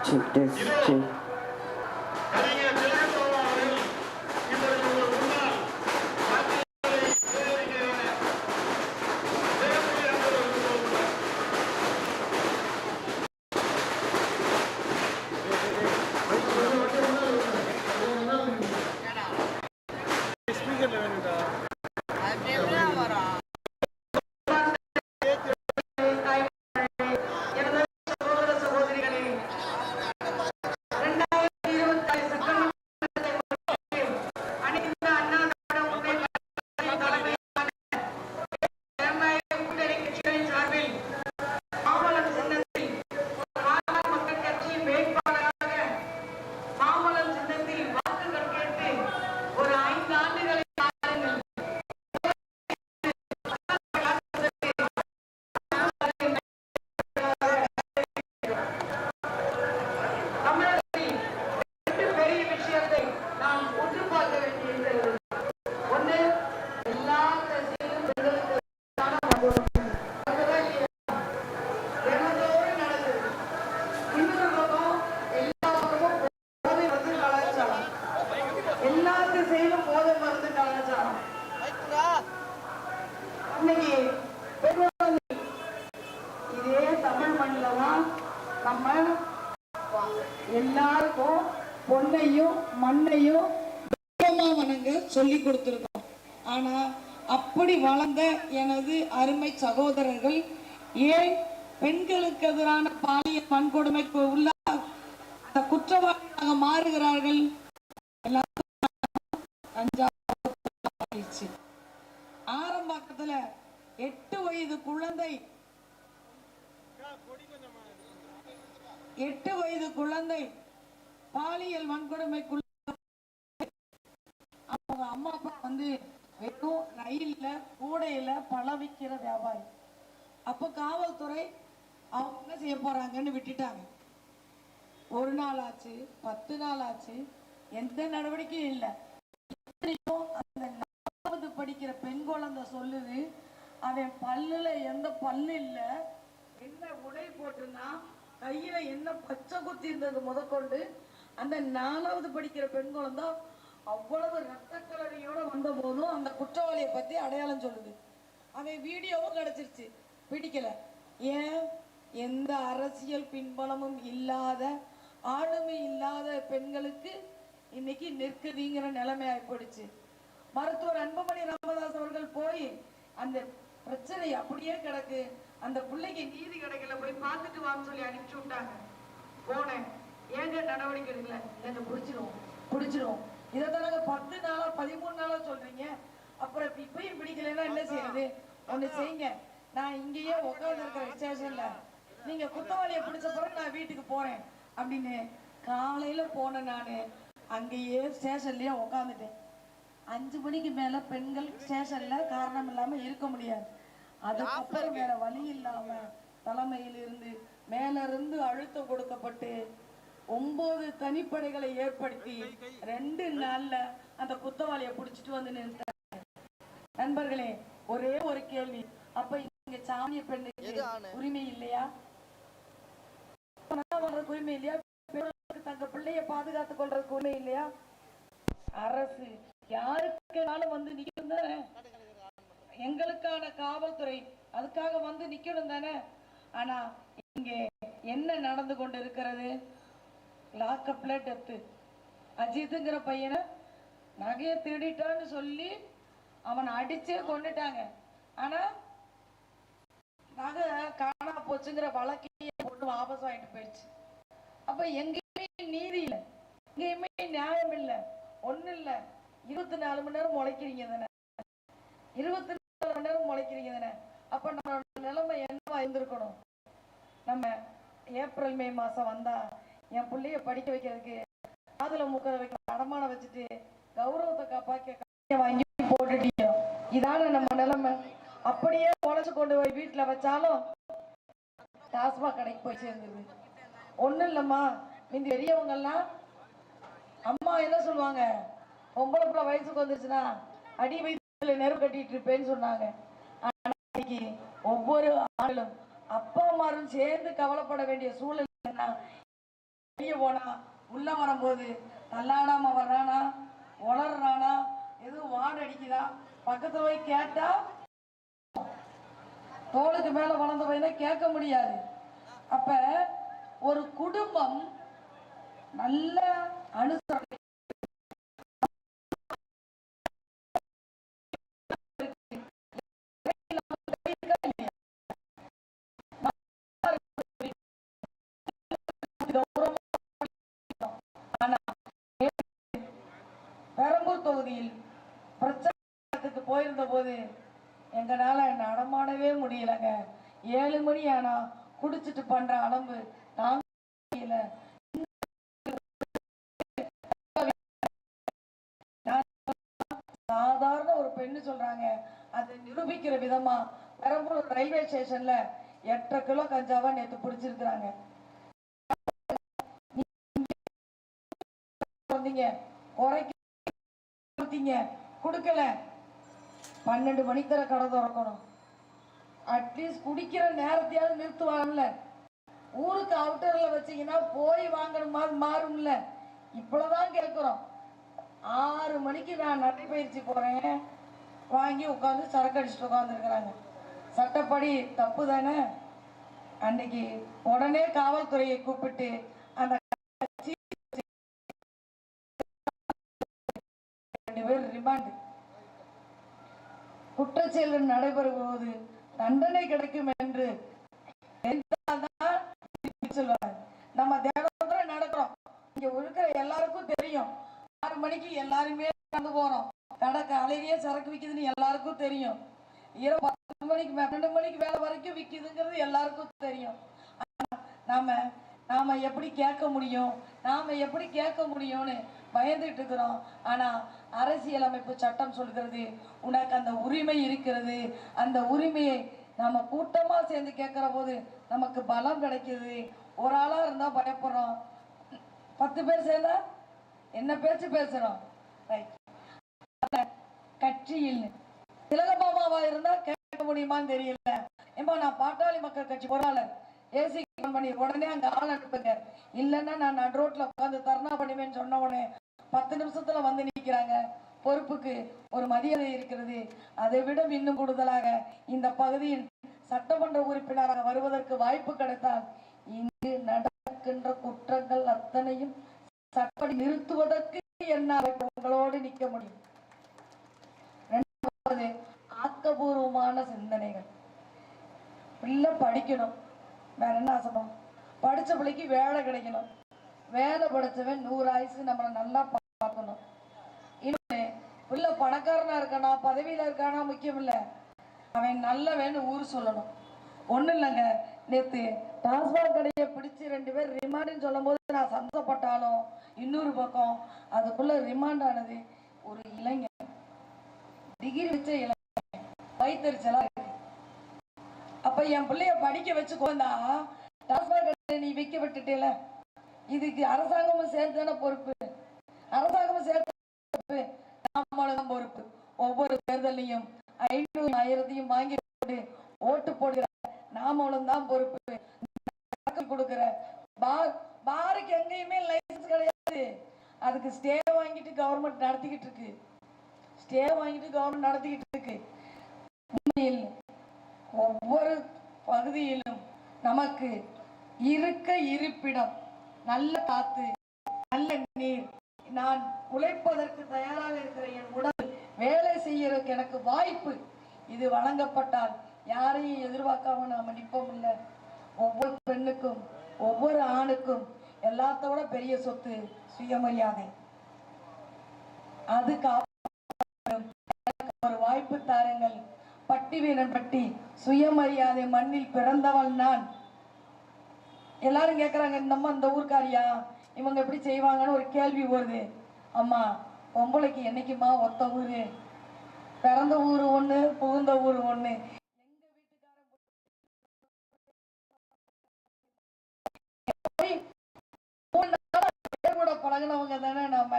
Check this, check. எல்லாருக்கும் பொன்னையும் மண்ணையும் வணங்க சொல்லி கொடுத்துருக்கோம். ஆனா அப்படி வளர்ந்த எனது அருமை சகோதரர்கள் ஏன் பெண்களுக்கு எதிரான பாலியல் வன்கொடுமைக்கு உள்ள குற்றவாளியாக மாறுகிறார்கள்? ஆரம்பத்துல 8 வயது குழந்தை பாலியல் வன்கொடுமைக்குள்ள அவங்க அம்மா அப்பா வந்து வெறும் ரயில்ல கூடையில பழம் விற்கிற வியாபாரி. அப்ப காவல்துறை அவங்க என்ன செய்ய போறாங்கன்னு விட்டுட்டாங்க. 1 நாள் ஆச்சு, 10 நாள் ஆச்சு, எந்த நடவடிக்கையும் இல்லை. அந்த 4வது படிக்கிற பெண் குழந்தை சொல்லுது, அவன் பல்லுல எந்த பல்லு இல்ல, என்ன உடை போட்டுனா கையில என்ன பச்சை குத்தி இருந்தது முதற்கொண்டு அந்த 4வது படிக்கிற பெண் குழந்தை அவ்வளவு ரத்த கலரியோட வந்த போதும் அந்த குற்றவாளியை பத்தி அடையாளம் சொல்லுது. அவன் வீடியோவும் கிடைச்சிருச்சு, பிடிக்கல. ஏன்? எந்த அரசியல் பின்பலமும் இல்லாத, ஆளுமை இல்லாத பெண்களுக்கு இன்னைக்கு நிற்குதிங்கிற நிலைமை ஆயிப்போடுச்சு. மருத்துவர் அன்புமணி ராமதாஸ் அவர்கள் போய் அந்த பிரச்சனை அப்படியே கிடக்கு, அந்த பிள்ளைக்கு நீதி கிடைக்கல, போய் பார்த்துட்டு வான்னு சொல்லி அனுப்பிச்சு விட்டாங்க. போனேன், ஏங்க நடவடிக்கை எடுக்கல? இல்லைங்க, பிடிச்சிரும். இதை தானங்க 10 நாளா 13 நாளா சொல்றீங்க, அப்புறம் இப்பயும் பிடிக்கலன்னா என்ன செய்யறது? ஒண்ணு செய்யுங்க, நான் இங்கேயே உட்கார்ந்து இருக்கிற ஸ்டேஷன்ல நீங்க குற்றவாளியை பிடிச்ச பிறகு நான் வீட்டுக்கு போறேன் அப்படின்னு காலையில போனேன். நானு அங்கேயே ஸ்டேஷன்லயே உட்காந்துட்டேன். 5 மணிக்கு மேல பெண்கள் ஸ்டேஷன்ல காரணம் இல்லாம இருக்க முடியாது. அதுக்கப்புறம் வேற வழி இல்லாம தலைமையில் இருந்து மேல இருந்து அழுத்தம் கொடுக்கப்பட்டு 9 தனிப்படைகளை ஏற்படுத்தி 2 நாள்ல அந்த குற்றவாளியை பிடிச்சிட்டு வந்து நிறுத்தாங்க. நண்பர்களே, ஒரே ஒரு கேள்வி, அப்ப இங்க சாமிய பெண்ணுக்கு உரிமை இல்லையா? உரிமை இல்லையா? தங்க பிள்ளைய பாதுகாத்துக் கொள்றதுக்கு உரிமை இல்லையா? அரசு யாருக்குனாலும் வந்து நிக்கணும் தானே, எங்களுக்கான காவல்துறை அதுக்காக வந்து நிக்கணும் தானே. ஆனா இங்கே என்ன நடந்து கொண்டு இருக்கிறது? லாக்அப்ல டெத்து. அஜித்துங்கிற பையனை நகையை திருடிட்டான்னு சொல்லி அவனை அடிச்சே கொண்டுட்டாங்க. ஆனா நகை காணா போச்சுங்கிற வழக்கையே போட்டு வாபஸ் வாங்கிட்டு போயிடுச்சு. அப்ப எங்கேயுமே நீதி இல்லை, எங்கேயுமே நியாயம் இல்லை, ஒண்ணு இல்ல. 24 மணி நேரம் முளைக்கிறீங்க தானே, 24 மணி நேரம் முளைக்கிறீங்க தானே. அப்ப நம்ம நிலைமை என்னவா இருந்திருக்கணும்? நம்ம ஏப்ரல் மே மாசம் வந்தா என் பிள்ளைய படிக்க வைக்கிறதுக்கு காதுல மூக்க வைக்க அடமானம் வச்சுட்டு கௌரவத்தை காப்பாக்க வாங்கி போட்டுட்டீங்க. இதான நம்ம நிலைமை. அப்படியே பொழைச்சு கொண்டு போய் வீட்டுல வச்சாலும் டாஸ்மாக் கடைக்கு போய் சேர்ந்துருது. ஒண்ணும் இல்லம்மா, இந்த பெரியவங்க எல்லாம் அம்மா என்ன சொல்லுவாங்க, பொம்பளை பிள்ளை வயசுக்கு வந்துருச்சுன்னா அடி வயிற்றுல நெருப்பு கட்டிட்டு இருப்பேன்னு சொன்னாங்க. ஆனா இன்னைக்கு ஒவ்வொரு ஆளும் அப்பா அம்மாரும் சேர்ந்து கவலைப்பட வேண்டிய சூழல் வெளியே போனா உள்ள வரும்போது தள்ளாடாம வர்றானா, உளறானா, எதுவும் வாட அடிக்குதா, பக்கத்துல போய் கேட்டா தோளுக்கு மேல வளர்ந்த பையனை கேட்க முடியாது. அப்ப ஒரு குடும்பம் நல்ல அனுசரணை பெரம்பூர் தொகுதியில் பிரச்சாரத்துக்கு போயிருந்த போது எங்களால நடமாடவே முடியலங்க. 7 மணி ஆனா குடிச்சிட்டு பண்ற அலம்பு நாங்க சாதாரண ஒரு பெண்ணு சொல்றாங்க. அதை நிரூபிக்கிற விதமா பெரம்பூர் ரயில்வே ஸ்டேஷன்ல 8 கிலோ கஞ்சாவா நேத்து பிடிச்சிருக்கிறாங்க. குடுக்கல 12 மணிக்கு தர கடை திறக்கணும். அட்லீஸ்ட் குடிக்கிற நேரத்தையாவது நிறுத்துவாங்கல்ல. ஊருக்கு அவுட்டர்ல வச்சீங்கன்னா போய் வாங்கணுமா மாறும்ல. இவ்வளவுதான் கேட்கிறோம். 6 மணிக்கு நான் நடைபயிற்சி போறேன், வாங்கி உட்காந்து சரக்கு அடிச்சுட்டு உட்காந்துருக்கிறாங்க. சட்டப்படி தப்பு தானே. அன்னைக்கு உடனே காவல்துறையை கூப்பிட்டு அந்த 2 பேர் ரிமாண்ட். குற்றச்செயல் நடைபெறும் போது தண்டனை கிடைக்கும் என்று சொல்லுவாங்க. நம்ம தினம் நடக்கிறோம். இங்க இருக்கிற எல்லாருக்கும் தெரியும். 6 மணிக்கு எல்லாருமே நடந்து போறோம். கடை காலையிலேயே சரக்கு விக்குதுன்னு எல்லாருக்கும் தெரியும். இரவு 10 மணிக்கு 12 மணிக்கு வேலை வரைக்கும் விக்குதுங்கிறது எல்லாருக்கும் தெரியும். நாம எப்படி கேட்க முடியும், நாம எப்படி கேட்க முடியும்னு பயந்துட்டு இருக்கிறோம். ஆனா அரசியலமைப்பு சட்டம் சொல்கிறது உனக்கு அந்த உரிமை இருக்கிறது. அந்த உரிமையை நாம கூட்டமா சேர்ந்து கேட்கிற போது நமக்கு பலம் கிடைக்குது. ஒரு ஆளா இருந்தா பயப்படுறோம், 10 பேர் சேர்ந்தா என்ன பேச்சு பேசுறோம். கட்சியில் திலகபாமாவா இருந்தா கேட்க முடியுமான்னு தெரியல. ஏமா நான் பாட்டாளி மக்கள் கட்சி பொருளாளர், ஏசி பண்ணி உடனே அங்க ஆள் அனுப்புங்க, இல்லைன்னா நான் நடு ரோட்ல உட்காந்து தர்ணா பண்ணுவேன்னு சொன்ன உடனே 10 நிமிஷத்துல வந்து நிற்கிறாங்க. பொறுப்புக்கு ஒரு மரியாதை இருக்கிறது. அதை விட இன்னும் கூடுதலாக இந்த பகுதியில் சட்டமன்ற உறுப்பினராக வருவதற்கு வாய்ப்பு கிடைத்தால் இங்கு நடக்கின்ற குற்றங்கள் அத்தனையும் சட்டப்படி நிறுத்துவதற்கு என்னால் உங்களோடு நிற்க முடியும். இரண்டாவது, ஆக்கபூர்வமான சிந்தனைகள். பிள்ளை படிக்கணும், வேற என்ன ஆசனம், படிச்ச பிள்ளைக்கு வேலை கிடைக்கணும். வேலை படிச்சவன் 100 ஆயுசு நம்மளை நல்லா பார்க்கணும். இன்னொன்னு, பிள்ளை பணக்காரனா இருக்கானா பதவியில இருக்கானா முக்கியம் இல்லை, அவன் நல்லவன்னு ஊர் சொல்லணும். ஒன்றும் இல்லைங்க, நேற்று டாஸ்மாக் கடையை பிடிச்சி 2 பேர் ரிமாண்டுன்னு சொல்லும் போது நான் சந்தோஷப்பட்டாலும் இன்னொரு பக்கம் அதுக்குள்ள ரிமாண்ட் ஆனது ஒரு இளைஞர், டிகிரி வச்ச இளைஞர், வைத்தறிச்சலா இருக்கு. அப்ப என் பிள்ளைய படிக்க வச்சு கொண்டா டாஸ்மாக் கடையை நீ விற்க விட்டுட்டேல, இதுக்கு அரசாங்கமும் சேர்த்து தானே பொறுப்பு. அரசாங்கமும் சேர்த்து பொறுப்பு, நாமளும் பொறுப்பு. ஒவ்வொரு தேர்தலையும் 500 1000 வாங்கி ஓட்டு போடுகிற நாமளும் தான் பொறுப்பு. கொடுக்கிற பாருக்கு எங்கேயுமே லைசன்ஸ் கிடையாது. அதுக்கு ஸ்டே வாங்கிட்டு கவர்மெண்ட் நடத்திக்கிட்டு இருக்கு. ஸ்டே வாங்கிட்டு கவர்மெண்ட் நடத்திக்கிட்டு இருக்கு. உண்மையில் ஒவ்வொரு பகுதியிலும் நமக்கு இருக்க இருப்பிடம், நல்ல காத்து, நல்ல நீர், நான் உழைப்பதற்கு தயாராக இருக்கிற என் உடல் வேலை செய்யறதுக்கு எனக்கு வாய்ப்பு இது வழங்கப்பட்டால் யாரையும் எதிர்பார்க்காம நாம நிற்போம். இல்லை, ஒவ்வொரு பெண்ணுக்கும் ஒவ்வொரு ஆணுக்கும் எல்லாத்தோட பெரிய சொத்து சுயமரியாதை. அதுக்கு ஒரு வாய்ப்பு தாருங்கள். பட்டி வீரன் பட்டி சுயமரியாதை மண்ணில் பிறந்தவள் நான். எல்லாரும் கேட்கறாங்க, இந்த அம்மா இந்த ஊர்க்காரியா, இவங்க எப்படி செய்வாங்கன்னு ஒரு கேள்வி வருது. அம்மா, பொம்பளைக்கு என்னைக்குமா ஒத்த ஊரு, பிறந்த ஊரு ஒண்ணு, புகுந்த ஊரு ஒண்ணு. பழகினவங்க தானே நாம.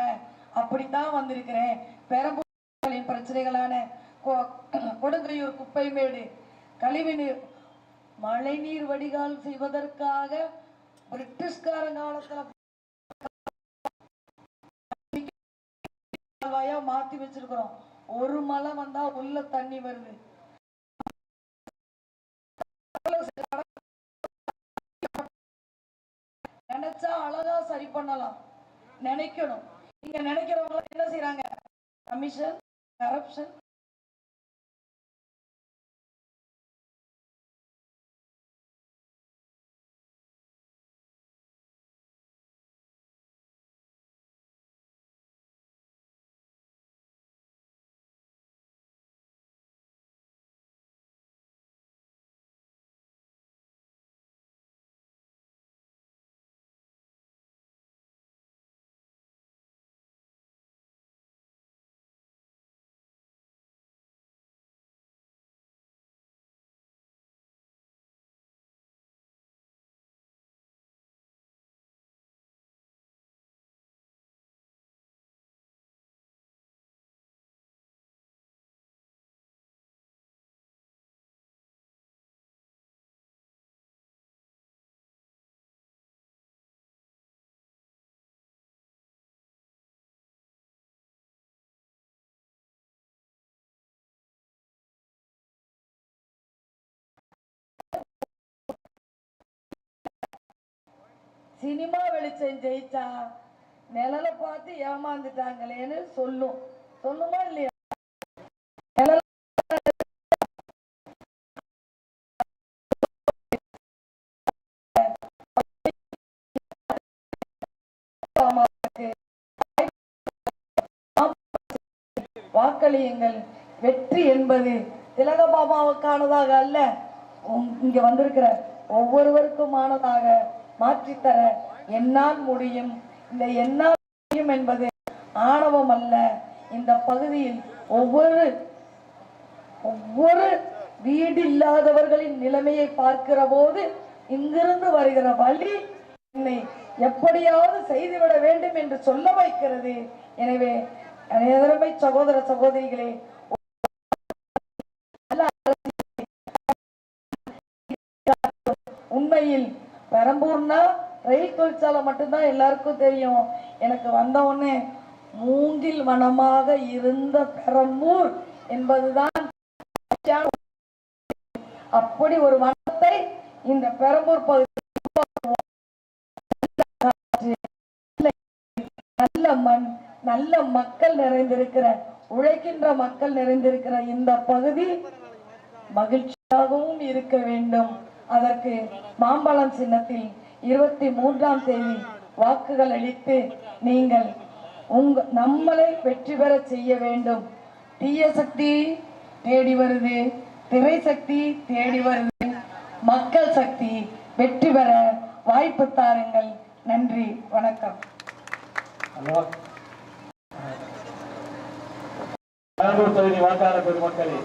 அப்படித்தான் வந்திருக்கிறேன். பெரம்பூரின் பிரச்சனைகளான கொடுங்கையூர் குப்பைமேடு, கழிவுநீர், மழைநீர் வடிகால் செய்வதற்காக பிரிட்டிஷ்கார காலத்துல கால்வாயா மாத்தி வச்சிருக்கிறோம். ஒரு மழை வந்தா உள்ள தண்ணி வருது. நினைச்சா அழகா சரி பண்ணலாம், நினைக்கணும். நீங்க நினைக்கிறவங்க என்ன செய்யறாங்க? Commission, corruption. சினிமா வெளிச்சம் ஜெயிச்சா நிழலை பார்த்து ஏமாந்துட்டாங்களேன்னு சொல்லுமா இல்லையா? வாக்களியுங்கள். வெற்றி என்பது திலகபாபாவுக்கானதாக அல்ல, இங்க வந்திருக்கிற ஒவ்வொருவருக்குமானதாக மாற்றித்தர என்னால் முடியும். இந்த என்னால் முடியும் என்பது ஆணவம் அல்ல. இந்த பகுதியில் ஒவ்வொரு வீடு இல்லாதவர்களின் நிலைமையை பார்க்கிற போது இங்கிருந்து வருகிற வழி என்னை எப்படியாவது செய்துவிட வேண்டும் என்று சொல்ல வைக்கிறது. எனவே அனைவருமே சகோதர சகோதரிகளே, உண்மையில் பெரம்பூர்னா ரயில் தொழிற்சாலை மட்டும்தான் எல்லாருக்கும் தெரியும். எனக்கு வந்த உடனே மூங்கில் வனமாக இருந்த பெரம்பூர் என்பதுதான். அப்படி ஒரு வனத்தை இந்த பெரம்பூர் பகுதி நல்ல மண், நல்ல மக்கள் நிறைந்திருக்கிற, உழைக்கின்ற மக்கள் நிறைந்திருக்கிற இந்த பகுதி மகிழ்ச்சியாகவும் இருக்க வேண்டும். அதற்கு மாம்பழம் சின்னத்தில் 23ஆம் தேதி வாக்குகள் அளித்து நீங்கள் நம்மளை வெற்றி பெற செய்ய வேண்டும். தீய சக்தி தேடி வருது, திரை சக்தி தேடி வருது, மக்கள் சக்தி வெற்றி பெற வாய்ப்பு தாருங்கள். நன்றி, வணக்கம். தொகுதி வாக்காளர் பெருமக்களே,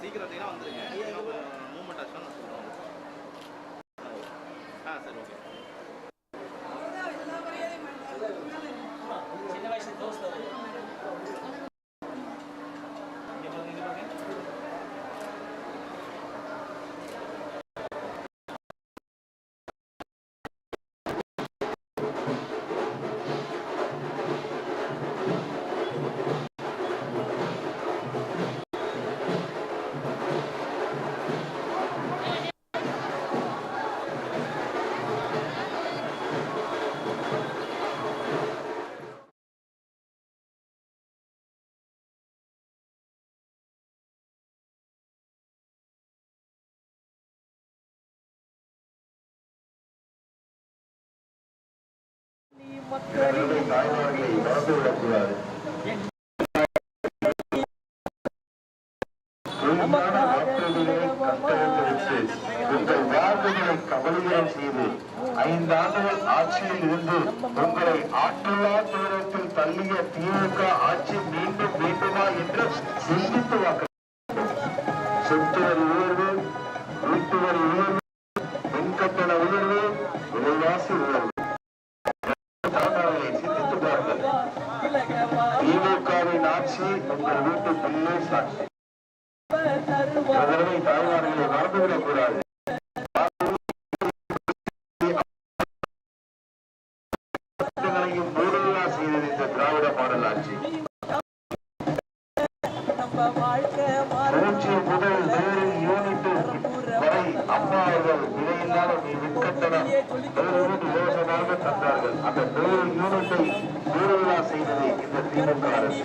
சீக்கிரம் வந்தீங்கன்னா வந்துருங்க. மூவ்மெண்ட் ஆச்சுன்னா நான் சொல்கிறேன். சரி ஓகே. சின்ன வயசு தோஸ்து தாய்மார்களை மறந்துவிடக்கூடாது. உங்கள் வாழ்வுகளை கபலீகரம் செய்து 5 ஆண்டுகள் ஆட்சியில் இருந்து உங்களை ஆற்றுலா தூரத்தில் தள்ளிய திமுக ஆட்சி மீண்டும் வேண்டுமா என்று சிந்தித்து வாக்க. சொத்து வரி உயர்வு, வீட்டு வரி உயர்வு, மின்கட்டண உயர்வு, விலைவாசி உயர்வு, சிந்தித்து பாருங்கள். திமுகவின் ஆட்சி உங்கள் வீட்டு பிள்ளை சாட்சி. தாய்மார்களை மறந்துவிடக் கூடாது. மூடுதலா செய்தது இந்த திராவிட மாடல் ஆட்சி. 0 முதல் 100 யூனிட் வரை அம்மா அவர்கள் விலையில்லாத மின்கட்டணம் 100 யூனிட் இலவசமாக தந்தார்கள். அந்த 100 யூனிட்டை மூடுதலா செய்தது இந்த திமுக அரசு.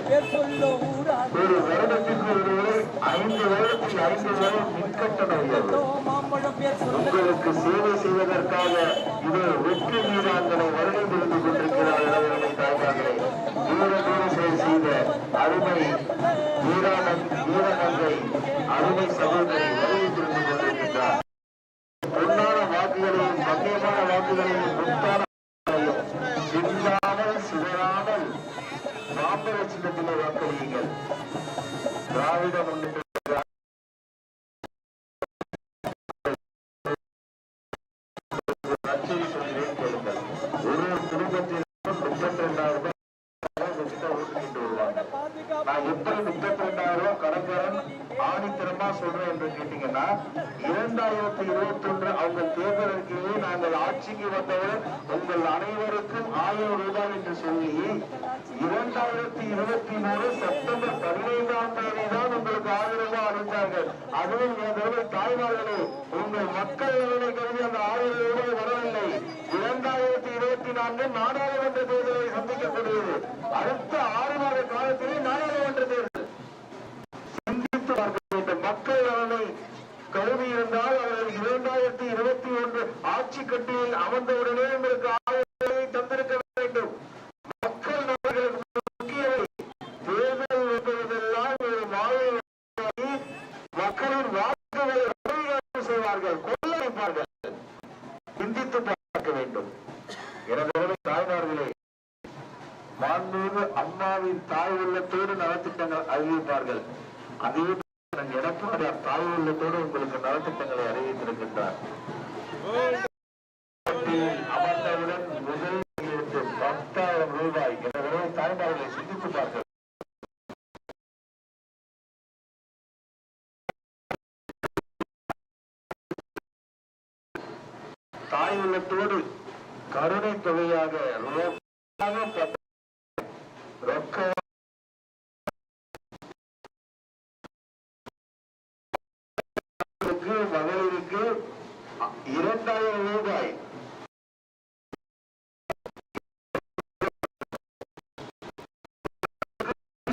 ஒரு வருடத்திற்கு ஒரு முறை 5 வருடத்தில் 5 முறை மின்கட்டண உயர்வு. உங்களுக்கு சேவை செய்வதற்காக இது வெற்றி வீராங்கனை வருடம் இருந்து கொண்டிருக்கிறார். இளவரசை தாய்மார்களே, வீரதீர செய்த அருமை வீரநங்கை அருமை சகோதரி வருகை புரிந்து கொண்டிருக்கின்றார். பொன்னான வாக்குகளையும் கண்ணியமான வாக்குகளையும் முத்தான சிந்தாமல் சிதறாமல் மாம்பழ சின்னத்திலே வாக்களியுங்கள். திராவிட முன்னேற்ற நச்சரி சொல்கிறேன் கேளுங்கள். ஒரு குடும்பத்தில் 32,000 ரூபாய் ஓட்டுக்கிட்டு வருவாங்க. நான் எப்படி 32,000 ரூபாய் கணக்கரன் ஆணித்தரமா சொல்றேன் என்று கேட்டீங்கன்னா, 2021 அவங்க தேர்தல் அறிக்கையை நாங்கள் ஆட்சிக்கு வந்தவுடன் உங்கள் அனைவருக்கும் 1000 ரூபாய் என்று சொல்லி 2023 செப்டம்பர் 15ஆம் தேதி தான் உங்களுக்கு 1000 ரூபாய் அளித்தார்கள். அதுவும் என் தாய்மார்களே, உங்கள் மக்கள் நலனை கருதி அந்த 1000 ரூபாய் வரவில்லை. 2024 நாடாளுமன்ற தேர்தலை சந்திக்கக்கூடியது. அடுத்த 6 மாத காலத்திலே நாடாளுமன்ற தேர்தல். சிந்தித்து பார்க்க வேண்டும். மக்கள் நலனை கருதி இருந்தால் அவர்கள் 2021 ஆட்சி கட்டியில் அமர்ந்தவுடனே உங்களுக்கு 1000 ரூபாயை தந்திருக்க வேண்டும். மக்கள் நலன்களுக்கு முக்கியவை. தேர்தல் என்பதெல்லாம் ஒரு வாழ்வை மக்களின் வாக்குகளை செய்வார்கள், கொள்ளடிப்பார்கள். சிந்தித்து பார்க்க வேண்டும். எனவே தாய்மார்களே, மாண்புமிகு அம்மாவின் தாய் உள்ளத்தோடு நலத்திட்டங்கள் அறிவிப்பார்கள். அதே எடப்பாடியார் தாய் உள்ளத்தோடு உங்களுக்கு நலத்திட்டங்களை அறிவித்திருக்கின்றார். அமர்ந்தவுடன் முதல் 10,000 ரூபாய். எனவே தாய்மார்களை சிந்தித்து பார்க்க. தாய் உள்ளத்தோடு கருணை தொகையாக ரொக்க மகளிருக்கு 2,000 ரூபாய்.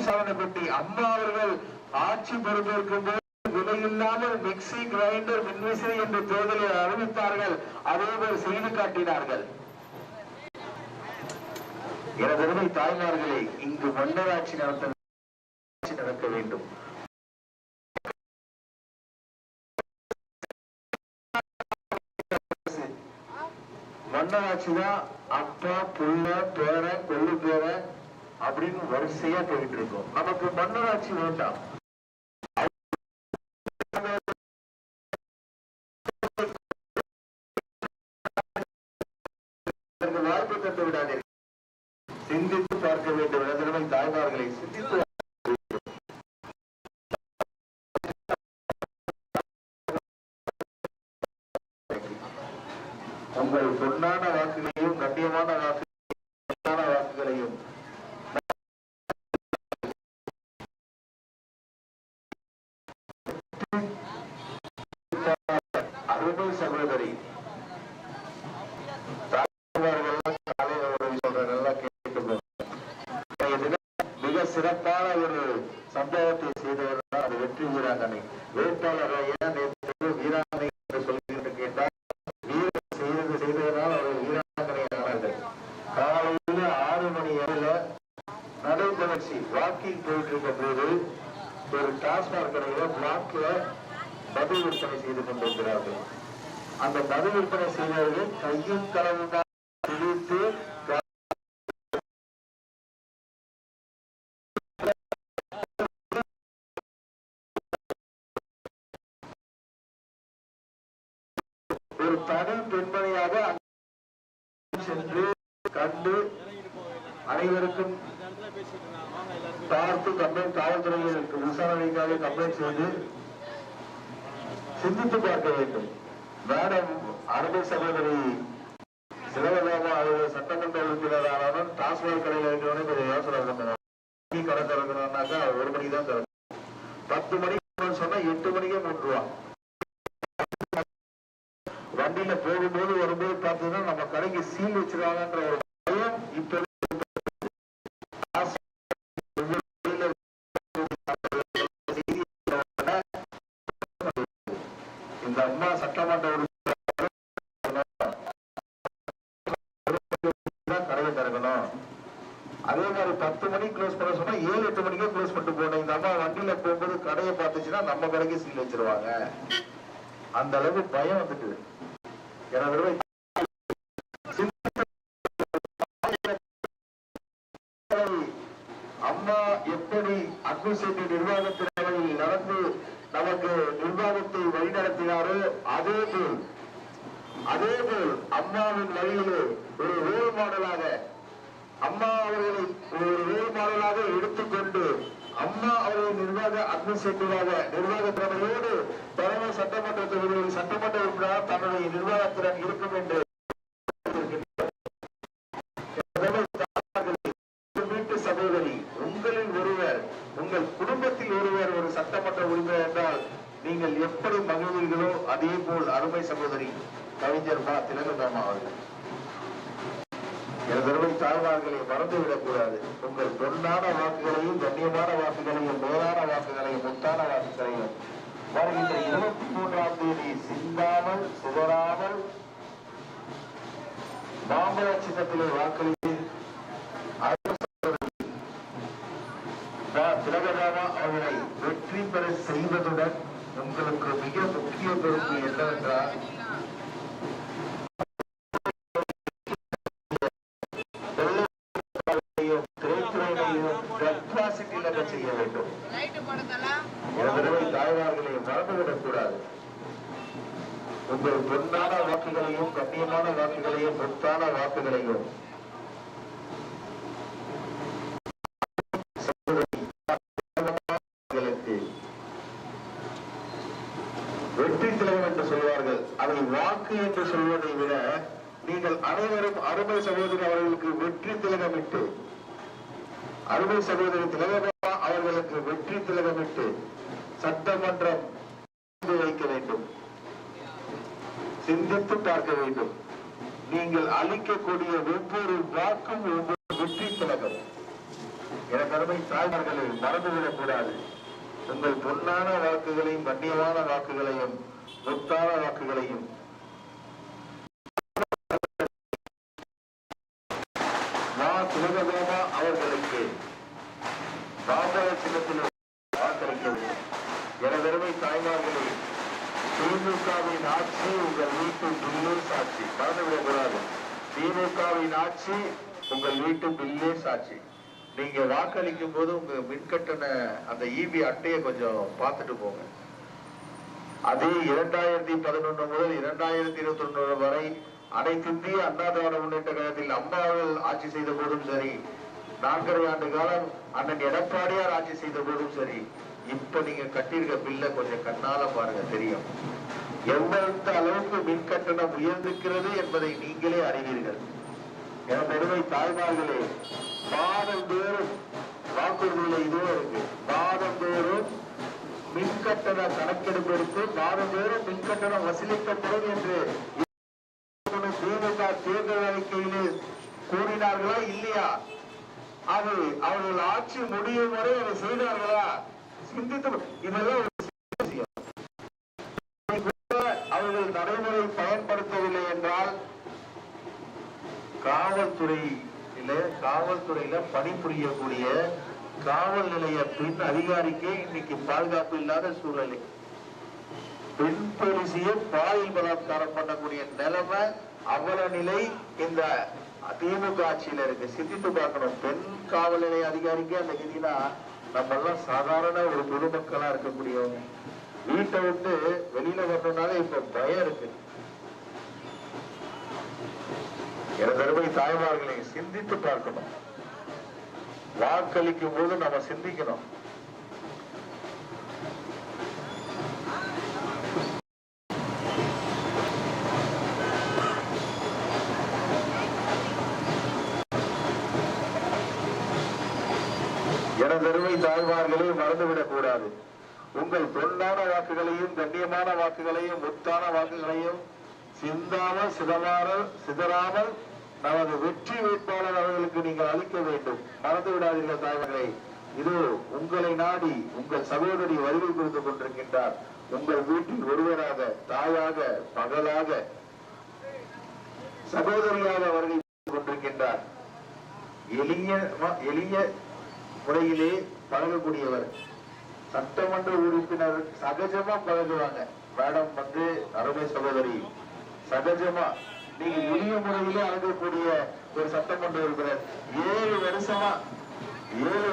சாதனைப்பட்டி அம்மா அவர்கள் ஆட்சி பொறுப்பேற்கும் போது விலையில்லாமல் மிக்சி, கிரைண்டர், மின்விசிறி என்று தேர்தலில் அறிவித்தார்கள். அதேபோல் செய்து காட்டினார்கள். எனது தாய்மார்களே, இங்கு மன்னராட்சி நடக்க வேண்டும். மன்னராட்சி தான் அப்பா, புள்ள, பேர, கொள்ளு பேர அப்படின்னு வரிசையா போயிட்டு இருக்கோம். நமக்கு மன்னராட்சி வேண்டாம். அதற்கு வாய்ப்பு தந்து விடாதீர்கள். சிந்தித்து பார்க்க வேண்டும். இடத்திலுமே தாய்மார்களை சிந்தித்து உங்கள் பொன்னான வாக்குகளையும் கண்ணியமான வாக்குகளையும் அருமை சகோதரி மிக சிறப்பான ஒரு சம்பவத்தை செய்தவர் தான் அது வெற்றி வீராங்கனை. வேட்பாளர் ஏன் வீராங்கனை என்று சொல்லிட்டு கேட்டால் செய்ததனால் அவர் வீராங்கனை ஆனார்கள். காலையில் 6 மணி அளவில் நடைபயிற்சி வாக்கிங் போயிட்டு இருக்க போது ஒரு டாஸ்மாக் கடையில பிளாக்ல மது விற்பனை செய்து கொண்டிருக்கிறார்கள். அந்த மது விற்பனை செய்தவர்கள் கையும் களவுமாக பிடித்து ஒரு தனி பெண்மணியாக சென்று கண்டு அனைவருக்கும் பார்த்து கம்ப்ளைண்ட் காவல்துறையில் விசாரணைக்காக கம்ப்ளைண்ட் செய்து சிந்தித்து பார்க்க வேண்டும். மேடம் அருமை சகோதரி சிலவதாமா அவர்கள் சட்டமன்ற உறுப்பினரானாலும் டாஸ்மாக் கடையில் இருக்கிறவனே கொஞ்சம் யோசனை பண்ணணும். கடை திறக்கணும்னாக்கா 1 மணிக்கு தான் திறக்கணும். 10 மணிக்கு சொன்னா 8 மணிக்கே 3 ரூபா. வண்டியில போகும்போது வரும்போது பார்த்தீங்கன்னா நம்ம கடைக்கு சீல் வச்சிருவாங்கன்ற ஒரு பயம் இப்ப இந்த அம்மா சட்டமன்ற கடையை திறக்கணும். அதே மாதிரி 10 மணிக்கு க்ளோஸ் பண்ண சொன்னா 7-8 மணிக்கே க்ளோஸ் பண்ணிட்டு போகணும். இந்த அம்மா வண்டியில போகும்போது கடையை பார்த்துச்சுன்னா நம்ம கடைக்கு சீல் வச்சிருவாங்க. அந்த அளவுக்கு பயம் வந்துட்டு அம்மா எப்படி அட்மினிஸ்ட்ரேட்டிவ் நிர்வாகத்தின் நடந்து நமக்கு நிர்வாகத்தை வழிநடத்தினாரோ அதேபோல் அம்மாவின் வழியிலே ஒரு ரோல் மாடலாக அம்மா அவர்களை ஒரு ரோல் மாடலாக எடுத்துக்கொண்டு அம்மா அவர்கள் நிர்வாக அட்மினிஸ்ட்ரேட்டிவாக நிர்வாக திறமையோடு தலைமை சட்டமன்ற தொகுதியில் சட்டமன்ற உறுப்பினர் தன்னுடைய நிர்வாகத்திறன் இருக்கும் என்று வீட்டு சகோதரி உங்களில் ஒருவர் உங்கள் குடும்பத்தில் ஒருவர் ஒரு சட்டமன்ற உறுப்பினர் என்றால் நீங்கள் எப்படி மகிழ்வீர்களோ அதே போல் அருமை சகோதரி கவிஞர் மா திலகதாமா அவர்கள். எனதருமை தாய்மார்களை மறந்துவிடக் கூடாது. உங்கள் பொன்னான வாக்குகளையும் கண்ணியமான வாக்குகளையும் மேலான வாக்குகளையும் முத்தான வாக்குகளையும் வருகின்ற 23ஆம் தேதி சிந்தாமல் சிதறாமல் மாம்பழ சின்னத்திலே வாக்களித்து திலகதாமா அவர்களை வெற்றி பெற செய்வதுடன் உங்களுக்கு மிக முக்கிய பொறுப்பு என்னவென்றால் செய்ய வேண்டும். தாய்மார்களை மறந்துவிடக் கூடாது. உங்கள் பொன்னான வாக்குகளையும் கண்ணியமான வாக்குகளையும் முத்தான வாக்குகளையும் வெற்றி திலகம் என்று சொல்வார்கள். அதை வாக்கு என்று சொல்வதை விட நீங்கள் அனைவரும் அருமை சகோதரி அவர்களுக்கு வெற்றி திலகமிட்டு அருமை சகோதரி திலகதாமா அவர்களுக்கு வெற்றி திலகமிட்டு சட்டமன்றம் வைக்க வேண்டும். சிந்தித்து பார்க்க வேண்டும். நீங்கள் அளிக்கக்கூடிய ஒவ்வொரு வாக்கும் ஒவ்வொரு வெற்றி திலகம். எனக்கு அருமை தாய்மார்களை மறந்துவிடக் கூடாது. உங்கள் பொன்னான வாக்குகளையும் கண்ணியமான வாக்குகளையும் முத்தான வாக்குகளையும் திலகதாமா அவர்களுக்கு மாம்பழ சின்னத்தில் வாக்களிக்க வேண்டும். எனதருமை தாய்மார்களே, திமுகவின் ஆட்சி உங்கள் வீட்டு பில்லே சாட்சி. மறந்துவிடக்கூடாது. திமுகவின் ஆட்சி உங்கள் வீட்டு பில்லே சாட்சி. நீங்க வாக்களிக்கும் போது உங்க மின்கட்டண அந்த இபி அட்டையை கொஞ்சம் பார்த்துட்டு போங்க. அதே 2011 முதல் 2021 வரை அனைத்திந்திய அண்ணா திராவிட முன்னேற்ற கழகத்தில் அம்மா அவர்கள் ஆட்சி செய்த போதும் சரி, 4.5 ஆண்டு காலம் அண்ணன் எடப்பாடியார் ஆட்சி செய்த போதும் சரி, இப்ப நீங்க கட்டியிருக்க பில்ல கொஞ்சம் கண்ணால பாருங்க, தெரியும் எந்த அளவுக்கு மின் கட்டணம் உயர்ந்திருக்கிறது என்பதை நீங்களே அறிவீர்கள். என பெருமை தாய்மார்களே, மாதந்தோறும் வாக்குறுதியில இதுவும் இருக்கு, மாதந்தோறும் மின் கட்டண கணக்கெடுப்பு எடுத்து மாதந்தோறும் மின் கட்டணம் வசூலிக்கப்படும் என்று திமுக தேர்தல் அறிக்கையிலே கூறினார்களா இல்லையா? அது அவர்கள் ஆட்சி முடியும் வரை அதை செய்தார்களா? சிந்தித்து இதெல்லாம் அவர்கள் நடைமுறை பயன்படுத்தவில்லை என்றால் காவல்துறையில பணிபுரியக்கூடிய காவல் நிலைய பெண் அதிகாரிக்கே இன்னைக்கு பாதுகாப்பு இல்லாத சூழ்நிலை. பெண் போலீசியை பாலியல் பலாத்காரம் பண்ணக்கூடிய நிலைமை, அவல நிலை இந்த திமுக ஆட்சியில இருக்கு. சிந்தித்து பார்க்கணும். பெண் காவல் நிலைய அதிகாரிக்கே அந்த கதினா, நம்ம எல்லாம் சாதாரண ஒரு பொதுமக்களா இருக்கக்கூடியவங்க வீட்டை விட்டு வெளியில வரணும்னாலே இப்ப பயம் இருக்கு. எனதருமை தாய்மார்களை சிந்தித்து பார்க்கணும். வாக்களிக்கும் போது நம்ம சிந்திக்கணும். எனதருமை தாய்மார்களை மறந்துவிடக் கூடாது. உங்கள் பொன்னான வாக்குகளையும் கண்ணியமான வாக்குகளையும் முத்தான வாக்குகளையும் சிந்தாமல் சிதறாமல் நமது வெற்றி வேட்பாளர் அவர்களுக்கு நீங்கள் அளிக்க வேண்டும். மறந்து விடாதீர்கள் தாய்மார்களே. இது உங்களை நாடி உங்கள் சகோதரி வருகை கொடுத்துக் கொண்டிருக்கின்றார். உங்கள் வீட்டில் ஒருவராக, தாயாக, மகளாக, சகோதரியாக வருகை கொண்டிருக்கின்றார். எளிய முறையிலே பழகக்கூடியவர். சட்டமன்ற உறுப்பினர் சகஜமா பழகுவாங்க. மேடம் அருமை சகோதரி சகஜமா நீங்க எளிய முறையிலே அணுகக்கூடிய ஒரு சட்டமன்ற உறுப்பினர். 7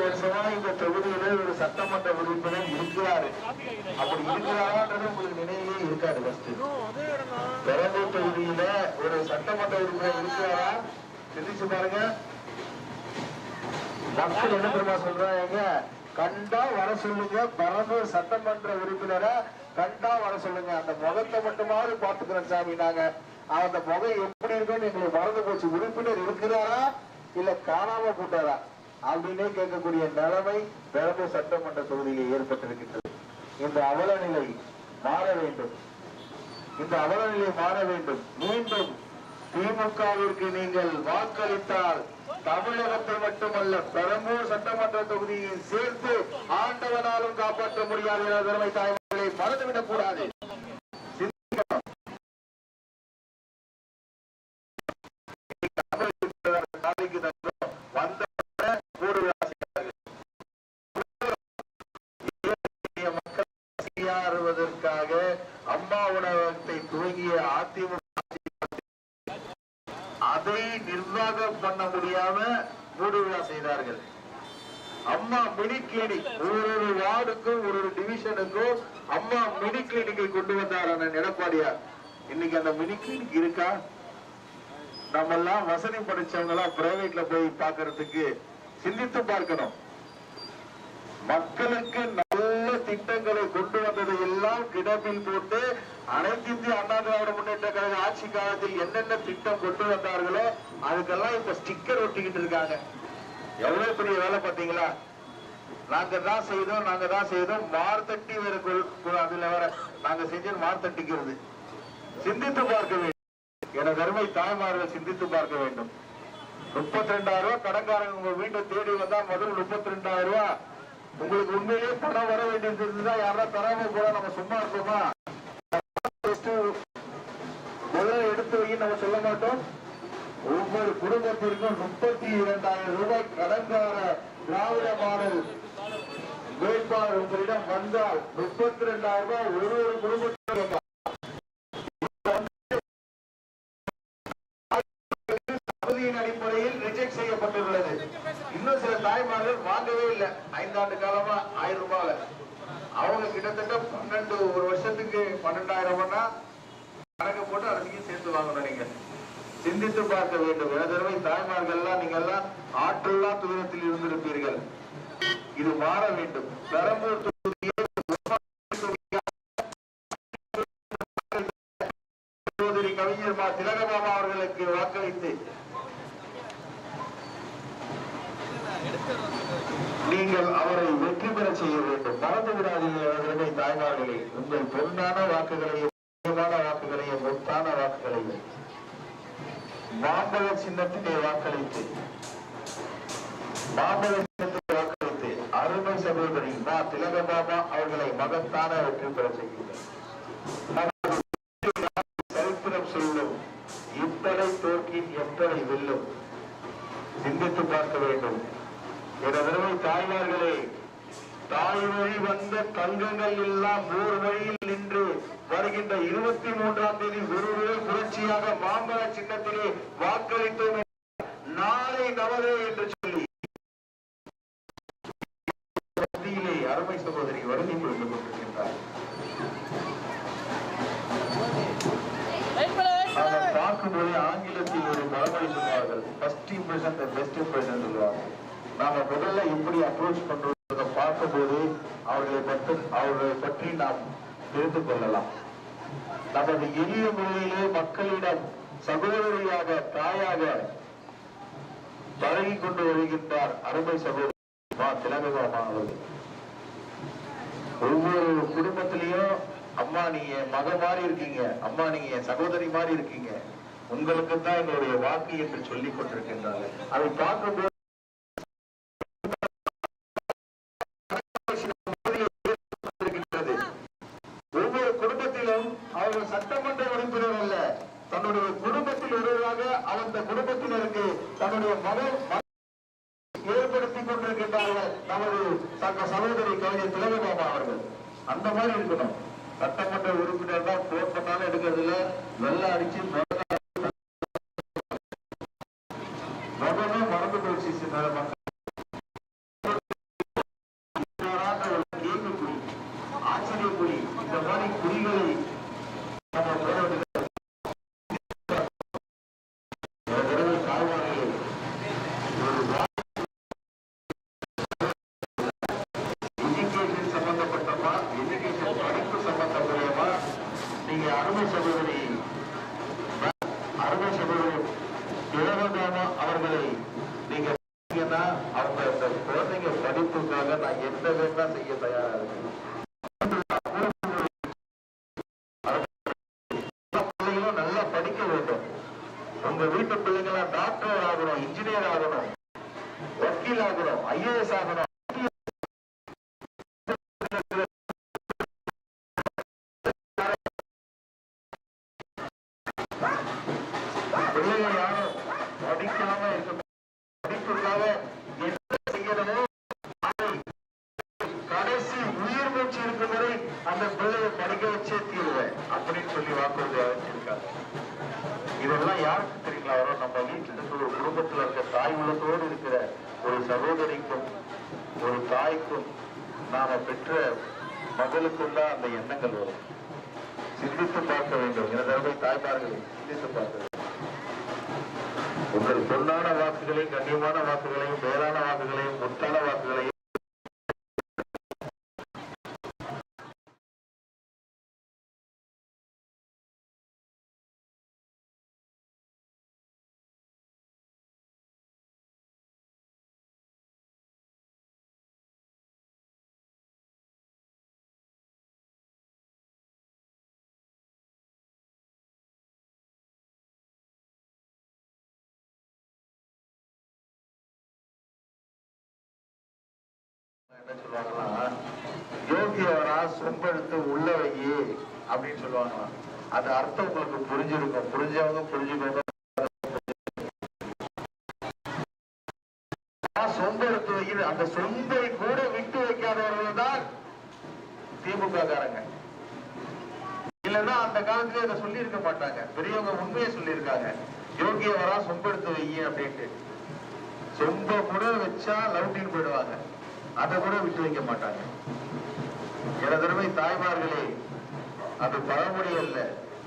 வருஷமா இந்த தொகுதியில ஒரு சட்டமன்ற உறுப்பினர் இருக்கிறாரு. அப்படி இருக்கிறாரான்றது உங்களுக்கு நினைவே இருக்காது. பெரம்பூர் தொகுதியில ஒரு சட்டமன்ற உறுப்பினர் இருக்கிறாரா? சிந்திச்சு பாருங்க. மக்கள் என்ன தெரியுமா சொல்றாங்க? கண்டா வர சொல்லுங்க, பெரம்பூர் சட்டமன்ற உறுப்பினரை கண்டா வர சொல்லுங்க, அந்த முகத்தை மட்டுமாவது பாத்துக்கிறோம் சாமி நாங்க. அந்த முகம் எப்படி இருக்குன்னு எங்களுக்கு மறந்து போச்சு. உறுப்பினர் இருக்கிறாரா இல்ல காணாம போட்டாரா அப்படின்னே கேட்கக்கூடிய நிலைமை பெரம்பூர் சட்டமன்ற தொகுதியில் ஏற்பட்டிருக்கின்றது. இந்த அவல நிலை மாற வேண்டும். மீண்டும் திமுகவிற்கு நீங்கள் வாக்களித்தால் தமிழகத்தை மட்டுமல்ல பெரம்பூர் சட்டமன்ற தொகுதியை சேர்த்து ஆண்டவனாலும் காப்பாற்ற முடியாது என பெருமை தாய்மார்களை மறந்துவிடக் கூடாது. அம்மா உணவகத்தை துவங்கிய அதிமுக அதை நிர்வாகம் பண்ண முடியாம மூடு விழா செய்தார்கள். அம்மா மினி கிளினிக், ஒரு வார்டுக்கும் ஒரு டிவிஷனுக்கும் அம்மா மினி கிளினிக்கை கொண்டு வந்தார் அண்ணன் எடப்பாடியார். இன்னைக்கு அந்த மினி கிளினிக் இருக்கா? நம்ம எல்லாம் வசதி படிச்சவங்க எல்லாம் பிரைவேட்ல போய் பார்க்கறதுக்கு சிந்தித்து பார்க்கணும். மக்களுக்கு நல்ல திட்டங்களை கொண்டு வந்ததை எல்லாம் கிடப்பில் போட்டு அனைத்து இந்திய அண்ணா திராவிட முன்னேற்ற கழக ஆட்சி காலத்தில் என்னென்ன திட்டம் கொண்டு வந்தார்களோ அதுக்கெல்லாம் இப்ப ஸ்டிக்கர் ஒட்டிக்கிட்டு இருக்காங்க. எவ்வளவு பெரிய வேலை பார்த்தீங்களா? நாங்க தான் செய்தோம் மார்த்தட்டி வேற அதுல வேற நாங்க செஞ்சு மார்த்தட்டிக்கிறது. சிந்தித்து பார்க்க வேண்டும். எனது அருமை தாய்மார்கள் சிந்தித்து பார்க்க வேண்டும். 32,000 ரூபாய் கடன்காரங்க உங்க வீட்டை தேடி வந்தா முதல் 32,000 ரூபாய் உங்களுக்கு உண்மையிலே பணம் வர வேண்டியது இருந்துதான் யாராவது தராம கூட நம்ம சும்மா இருக்கோமா? முதல்ல எடுத்து வை நம்ம சொல்ல மாட்டோம். ஒவ்வொரு குடும்பத்திற்கும் 32,000 ரூபாய் கடன்கார திராவிட மாடல் வேட்பாளர் உங்களிடம் வந்தால் 32,000 ரூபாய் ஒரு குடும்பத்திற்கு அடிப்படையில் ரிஜெக்ட் செய்யப்பட்டுள்ளது. இன்னும் சில தாய்மார்கள் வாங்கவே இல்லை. 5 ஆண்டு காலமா 1000 ரூபாய் அவங்க கிட்டத்தட்ட 12 ஒரு வருஷத்துக்கு வருஷத்துக்கு 12,000 கணக்கு போட்டு அதையும் சேர்த்து வாங்கணும். நீங்க சிந்தித்து பார்க்க வேண்டும். தடவை தாய்மார்கள்லாம் நீங்க எல்லாம் ஆற்றல்லா துயரத்தில் இருந்திருப்பீர்கள். இது மாற வேண்டும். பெரம்பூர் கவிஞர் மா. திலகபாமா அவர்களுக்கு வாக்களித்து நீங்கள் அவரை வெற்றி பெற செய்ய வேண்டும். மறந்து விடாதீர்கள் தாய்மார்களே. உங்கள் பொன்னான வாக்குகளையும் வாக்குகளையும் முத்தான வாக்குகளையும் மாம்பழ சின்னத்திலே வாக்களித்து அருமை சகோதரி மா. திலகபாமா அவர்களை மகத்தான வெற்றி பெற செய்யுங்கள். சரித்திரம் சொல்லும் இத்தனை தோற்கின் எத்தனை வெல்லும். சிந்தித்து பார்க்க வேண்டும். எனவே தாய்மார்களே, தாய் வழி வந்த தங்கங்கள் எல்லாம் ஓர் வழியில் நின்று வருகின்ற 23ஆம் தேதி ஒருவரே புரட்சியாக மாம்பழ சின்னத்திலே வாக்களித்தோம். நாளை நவரே என்று சொல்லி மத்தியிலே அருமை சகோதரி வருகை புரிந்து கொண்டிருக்கின்றார். பார்க்கும்போது ஆங்கிலத்தில் ஒரு பழமொழி சொல்வார்கள், first impression the best impression சொல்லுவாங்க. நாம முதல்ல எப்படி அப்ரோச் பண்றோம் பார்க்கும்போது அவர்களை பற்றி நாம் தெரிந்து கொள்ளலாம். நமது எளிய முறையிலே மக்களிடம் சகோதரியாக தாயாக பழகி கொண்டு வருகின்றார் அருமை சகோதரி மா. திலகபாமா அவர்கள். ஒவ்வொரு குடும்பத்திலையும் அம்மா நீங்க மக மாதிரி இருக்கீங்க, அம்மா நீங்க என் சகோதரி மாதிரி இருக்கீங்க, உங்களுக்கு தான் என்னுடைய வாக்கு என்று சொல்லிக் கொண்டிருக்கின்றார்கள். அதை பார்க்கும்போது ஒவ்வொரு குடும்பத்திலும் அவர்கள் சட்டமன்ற உறுப்பினர் அல்ல, தன்னுடைய குடும்பத்தில் ஒருவராக அந்த குடும்பத்தினருக்கு தன்னுடைய மகள் ஏற்படுத்திக் கொண்டிருக்கின்றார்கள் நமது சகோதரி கவிஞர் திலகபாமா அவர்கள். அந்த மாதிரி இருக்கணும். சட்டமன்ற உறுப்பினர் தான் போன் பண்ணாலும் எடுக்கிறது இல்ல, வெள்ளம் அடிச்சு மகனும் மறந்து போயிடுச்சு. கேள்விக்குறி, ஆச்சரியக்குறி, இந்த மாதிரி குறிகளை திலகபாமா அவர்களை நீங்க அவங்க அந்த குழந்தைங்க படிப்புக்காக நான் எந்த வேணா செய்ய தயாரா இருக்கேன். பிள்ளைங்களும் நல்லா படிக்க வேண்டும். உங்க வீட்டு பிள்ளைங்களாம் டாக்டர் ஆகணும், இன்ஜினியர் ஆகணும், வக்கீல் ஆகணும், IAS ஆகணும். பிள்ளைங்க யாரும் படிக்காம இருக்க, படிப்புக்காக என்ன செய்யணுமோ அதை கடைசி உயிர் மூச்சு இருக்கும் வரை அந்த பிள்ளையை படிக்க வச்சே தீருவேன் அப்படின்னு சொல்லி வாக்குறுதி அறிவிச்சிருக்காங்க. இதெல்லாம் யாருக்கு தெரியுங்களா வரும்? நம்ம வீட்டில் இருக்கிற ஒரு குடும்பத்தில் இருக்க தாய் உள்ளத்தோடு இருக்கிற ஒரு சகோதரிக்கும் ஒரு தாய்க்கும் நாம பெற்ற மகளுக்கும் தான் அந்த எண்ணங்கள் வரும். சிந்தித்து பார்க்க வேண்டும். எனது தாய்மார்களை சிந்தித்து பார்க்க வேண்டும். உங்கள் பொன்னான வாக்குகளையும் கண்ணியமான வாக்குகளையும் மேலான வாக்குகளையும் முத்தான வாக்குகளையும் என்ன சொல்லுவாங்கன்னா, யோகியவரா சொம்பெடுத்து உள்ள வையி அப்படின்னு சொல்லுவாங்களாம். அது அர்த்தம் உங்களுக்கு புரிஞ்சிருக்கும். புரிஞ்சவங்க புரிஞ்சுக்கோங்க. சொம்பெடுத்து வைக்கிறது, அந்த சொம்பை கூட விட்டு வைக்காதவர்கள் தான் திமுக காரங்க. இல்லைன்னா அந்த காலத்துல இதை சொல்லி இருக்க மாட்டாங்க. பெரியவங்க உண்மையை சொல்லியிருக்காங்க. யோகியவரா சொம்பெடுத்து வையி அப்படின்ட்டு. சொம்ப கூட வச்சா லவுட்டின்னு போயிடுவாங்க. அதை கூட விட்டு வைக்க மாட்டாங்க. எனதருமை தாய்மார்களே, அது பழமொழி அல்ல,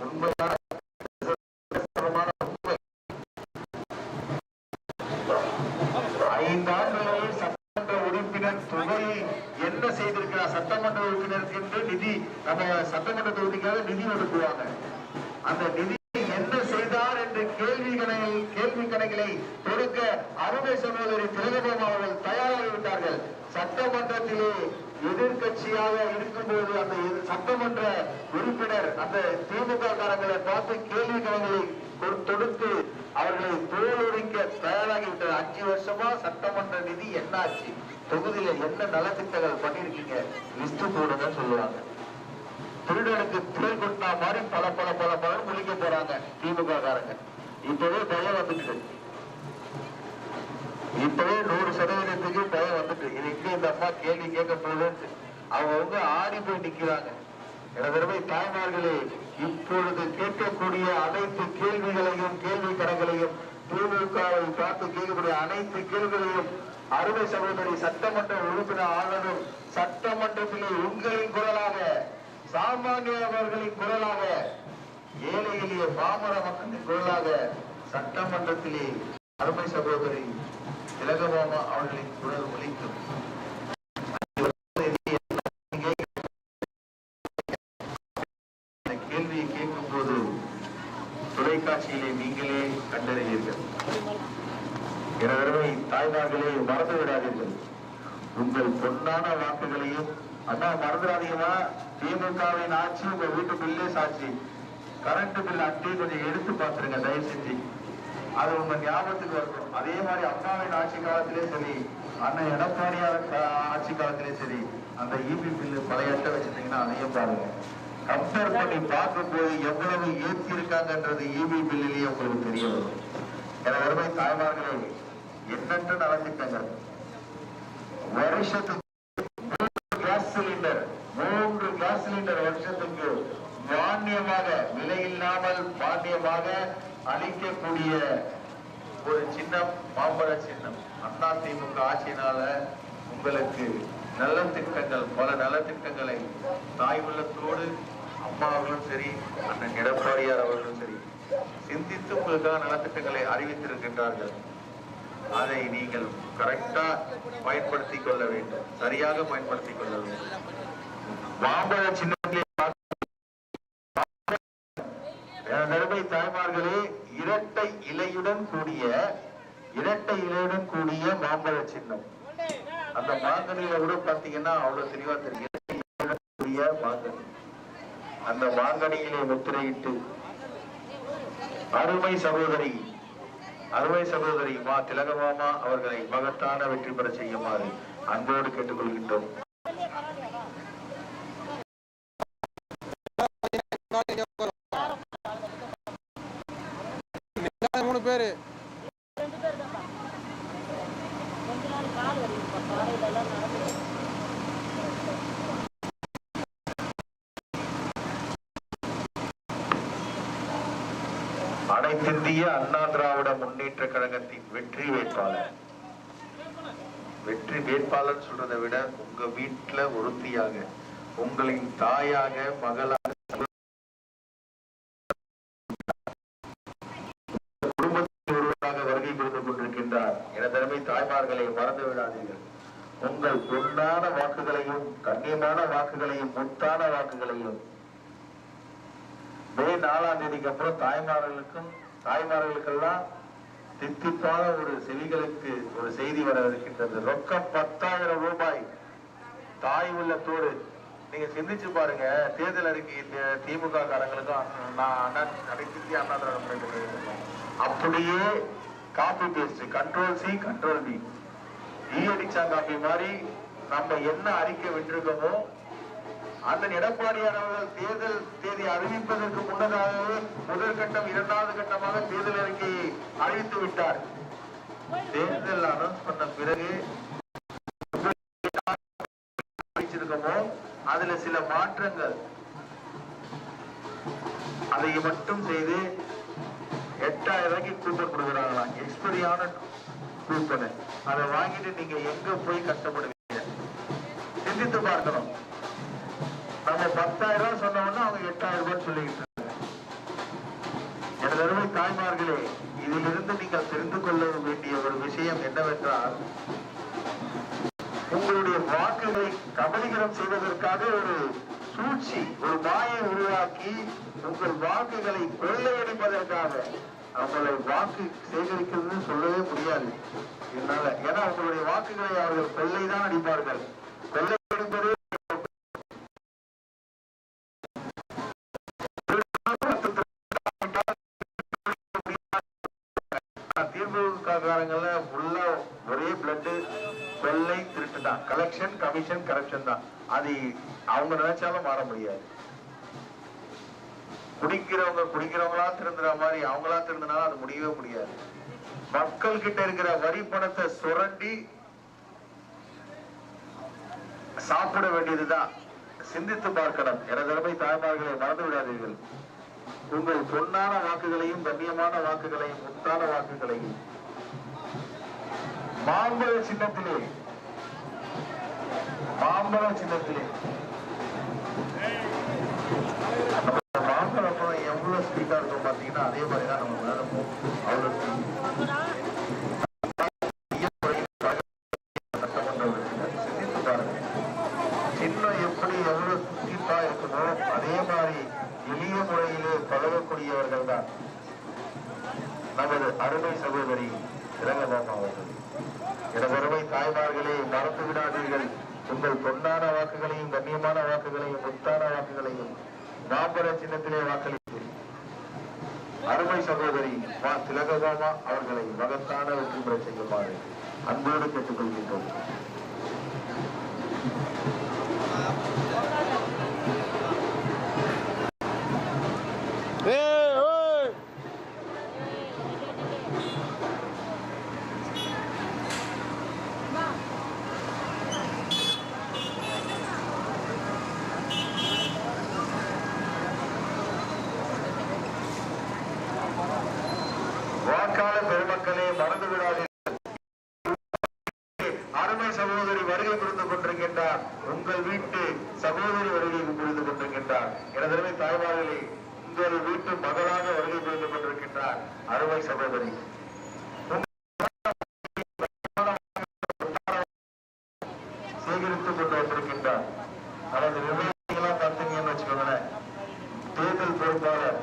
உண்மையான உண்மை. 5 ஆண்டுகளே சட்டமன்ற உறுப்பினர் தொகையை என்ன செய்திருக்கிறார்? சட்டமன்ற உறுப்பினருக்கு என்று நிதி, நம்ம சட்டமன்ற தொகுதிக்காக நிதி ஒதுக்குவாங்க. அந்த நிதி என்ன செய்தார் என்று கேள்வி கணக்குகளை கொடுக்க அருமை சகோதரி திலகபாமா அவர்கள் தயாராகிவிட்டார்கள். சட்டமன்றத்திலே எதிர்கட்சியாக இருக்கும்போது அந்த சட்டமன்ற உறுப்பினர் அந்த திமுக காரங்களை பார்த்து கேள்வி கணக்குகளை தொடுத்து அவர்களை தோலுரிக்க தயாராகிவிட்டார். 5 வருஷமா சட்டமன்ற நிதி என்னாச்சு, தொகுதியில என்ன நலத்திட்டங்கள் பண்ணிருக்கீங்க, லிஸ்ட் போடுங்க சொல்லுவாங்க. திருடனுக்கு தேல் கொட்டினா மாதிரி பல முழிக்க போறாங்க திமுக காரங்க. இப்பவே பயம் வந்துட்டு, இப்பவே 100% பயம் வந்துட்டு, இது இங்க இந்த அம்மா கேள்வி கேட்க போகுது. அவங்க ஆடி போய் நிக்கிறாங்க. எனவே தாய்மார்களே, இப்பொழுது கேட்கக்கூடிய அனைத்து கேள்விகளையும் கேள்வி கணக்களையும் திமுகவை பார்த்து கேட்கக்கூடிய அனைத்து கேள்விகளையும் அருமை சகோதரி சட்டமன்ற உறுப்பினர் ஆனதும் சட்டமன்றத்திலே உங்களின் குரலாக, சாமானியவர்களின் குரலாக, ஏழை எளிய பாமர மக்களின் குரலாக சட்டமன்றத்திலே அருமை சகோதரி திலகபாமா அவர்களின் குரல் ஒலிக்கும். கேள்வியை கேட்கும் போது தொலைக்காட்சியிலே நீங்களே கண்டறிவீர்கள். எனவே தாய்மார்களே, மறந்து விடாதீர்கள். உங்கள் பொன்னான வாக்குகளையும் அண்ணா மறந்துடாதீங்களா? திமுகவின் ஆட்சி உங்க வீட்டு பில்லே சாட்சி. கரண்ட் பில் அட்டை கொஞ்சம் எடுத்து பார்த்துருங்க தயவு செஞ்சு, அது உங்க ஞாபகத்துக்கு வரணும். அதே மாதிரி அம்மாவின் ஆட்சி காலத்திலே சரி, அண்ணன் எடப்பாடியார் ஆட்சி காலத்திலே சரி, அந்த இபி பில்லு பழைய அட்டை வச்சிருந்தீங்கன்னா அதையும் பாருங்க. கம்பேர் பண்ணி பார்க்கும் போது எவ்வளவு ஏற்றி இருக்காங்கன்றது இபி பில்லிலேயே உங்களுக்கு தெரிய வரும். என வருமை தாய்மார்களே, எண்ணற்ற நலத்திட்டங்கள். வருஷத்துக்கு 3 கேஸ் சிலிண்டர் வருஷத்துக்கு மானியமாக, விலையில்லாமல் மானியமாக அளிக்கக்கூடிய ஒரு சின்னம், மாம்பழ சின்னம். அண்ணா திமுக ஆட்சியினால உங்களுக்கு நலத்திட்டங்கள், பல நலத்திட்டங்களை தாய் உள்ளத்தோடு அம்மா அவர்களும் சரி, அண்ணன் எடப்பாடியார் அவர்களும் சரி சிந்தித்து உங்களுக்காக நலத்திட்டங்களை அறிவித்திருக்கின்றார்கள். அதை நீங்கள் கரெக்டா பயன்படுத்திக் கொள்ள வேண்டும், சரியாக பயன்படுத்திக் கொள்ள வேண்டும். மாம்பழ சின்னத்திலே நடுமை தாய்மார்களே, இரட்டை இலையுடன் கூடிய மாம்பழ சின்னம். அந்த மாங்கனியில கூட பாத்தீங்கன்னா அவ்வளவு தெளிவா தெரியும். மாங்கனி, அந்த மாங்கனியிலே முத்திரையிட்டு அருமை சகோதரி மா திலகபாமா அவர்களை மகத்தான வெற்றி பெற செய்யுமாறு அன்போடு கேட்டுக்கொள்கின்றோம். பேரு அனைத்திந்திய அண்ணா திராவிட முன்னேற்ற கழகத்தின் வெற்றி வேட்பாளர் சொல்றதை விட உங்க வீட்டுல ஒருத்தியாக, உங்களின் தாயாக, மகளாக, குடும்பத்தில் ஒருவராக வருகை கொடுத்துக் கொண்டிருக்கின்றார். எனதருமை தாய்மார்களை மறந்து விடாதீர்கள். உங்கள் பொன்னான வாக்குகளையும், கண்ணியமான வாக்குகளையும், முத்தான வாக்குகளையும் மே 4ஆம் தேதிக்கு அப்புறம் தாய்மார்களுக்கெல்லாம் தித்திப்பான ஒரு செவிகளுக்கு ஒரு செய்தி வர இருக்கின்றது. ரொக்கம் 10,000 ரூபாய் தாய் உள்ளத்தோடு. நீங்க சிந்திச்சு பாருங்க, தேர்தல் அறிக்கை திமுக காரங்களுக்கும் அனைத்து அண்ணா திராவிட அப்படியே copy paste, control C control P, அடிச்சா காப்பி மாதிரி நம்ம என்ன அறிக்கை விட்டிருக்கோமோ அண்ணன் எடப்பாடியார் அவர்கள் தேர்தல் தேதி அறிவிப்பதற்கு முன்னதாகவே முதல் கட்டம், 2வது கட்டமாக தேர்தல் அறிக்கையை அறிவித்து விட்டார். தேர்தல் அனௌன்ஸ் பண்ண பிறகு அறிவிச்சிருக்கோமோ அதுல சில மாற்றங்கள், அதை மட்டும் செய்து 8,000 ரூபாய்க்கு கூப்பன் கொடுக்குறாங்களாம். எக்ஸ்பரியான கூப்பன். அதை வாங்கிட்டு நீங்க எங்க போய் கஷ்டப்படுவீங்க? சிந்தித்து பார்க்கணும். நம்ம 10,000 ரூபாய் சொன்னோம்னா அவங்க 8,000 ரூபாய் சொல்லிக்கிட்டு இருக்காங்க. எனது அருமை தாய்மார்களே, இதிலிருந்து நீங்கள் தெரிந்து கொள்ள வேண்டிய ஒரு விஷயம் என்னவென்றால், உங்களுடைய வாக்குகளை கபலீகரம் செய்வதற்காக ஒரு சூழ்ச்சி, ஒரு மாயை உருவாக்கி உங்கள் வாக்குகளை கொள்ளையடிப்பதற்காக அவங்களை வாக்கு சேகரிக்கிறது சொல்லவே முடியாது என்னால. ஏன்னா உங்களுடைய வாக்குகளை அவர்கள் கொள்ளைதான் அடிப்பார்கள். கொள்ளையடிப்பது திமுககாரங்கள ஃபுல்லா ஒரே பிளட் கொள்ளை திருட்டு தான். கலெக்ஷன் கமிஷன் கரப்ஷன் தான். அது அவங்க நினைச்சாலும் மாற முடியாது. குடிக்கிறவங்களா திருந்துற மாதிரி அவங்களா திருந்தினாலும் அது முடியவே முடியாது. மக்கள் கிட்ட இருக்கிற வரி பணத்தை சுரண்டி சாப்பிட வேண்டியதுதான். சிந்தித்து பார்க்கணும். எனது தாய்மார்களை மறந்து விடாதீர்கள். உங்கள் பொன்னான வாக்குகளையும் கண்ணியமான வாக்குகளையும் முத்தான வாக்குகளையும் மாம்பழ சின்னத்திலே மாம்பழம் எவ்வளவு ஸ்பீடா இருக்கும் பாத்தீங்கன்னா அதே மாதிரிதான் நம்ம மேலும் அவ்வளவு சிந்தித்து பாருங்க. சின்னம் எப்படி எவ்வளவு சுத்திப்பா இருக்குமோ அதே மாதிரி எளிய முறையிலே பழகக்கூடியவர்கள் தான் நமது அருமை சகோதரி திலகபாமா அவர்கள். எனது அருமை தாய்மார்களே, மறந்து விடாதீர்கள். உங்கள் பொன்னான வாக்குகளையும் கண்ணியமான வாக்குகளையும் முத்தான வாக்குகளையும் மாம்பழ சின்னத்திலே வாக்களித்து அருமை சகோதரி மா திலகபாமா அவர்களை மகத்தான வெற்றி பெற செய்யுமாறு அன்போடு கேட்டுக்கொள்கின்றோம். வாக்காளர் பெருமக்களே, மறந்து விடாதீர்கள். அருமை சகோதரி வருகை புரிந்து கொண்டிருக்கின்றார். உங்கள் வீட்டு சகோதரி வருகை புரிந்து கொண்டிருக்கின்றார். எனது தாய்மார்களே, உங்கள் வீட்டு மகளாக வருகை புரிந்து கொண்டிருக்கின்றார் அருமை சகோதரி. சேகரித்துக் கொண்டு வந்திருக்கின்றார். அவரது நிர்வாகிகளா பார்த்தீங்கன்னு வச்சுக்கோங்களேன், தேர்தல் பொறுப்பாளர்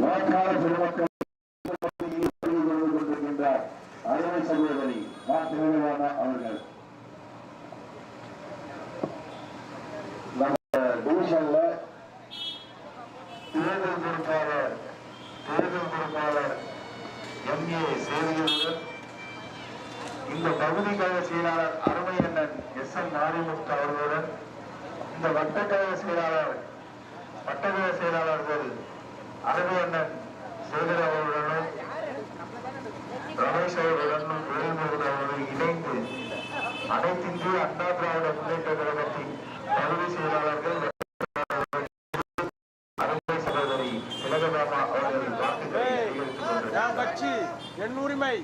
வாக்காளர் பெருமக்கள் கொண்டிருக்கின்றார் அருமை சகோதரி மா திலகபாமா அவர்கள். நம்ம டிவிஷன்ல தேர்தல் பொறுப்பாளர் MA சேவையுடன் இந்த பகுதி கழக செயலாளர் அருமை அண்ணன் SM மாரிமுத்து அவர்களுடன் இந்த வட்டக்கழக செயலாளர்கள் அருமை அண்ணன் சேகர் அவர்களுடனும் ரமேஷ் அவர்களுடனும் வேல்முருகன் அவர்கள் இணைந்து அனைத்திந்திய அண்ணா திராவிட முன்னேற்ற கழகத்தின் பகுதி செயலாளர்கள் அருமை சகோதரி திலகபாமா அவர்களின் வாக்குகளை சேகரித்துக் என் உரிமை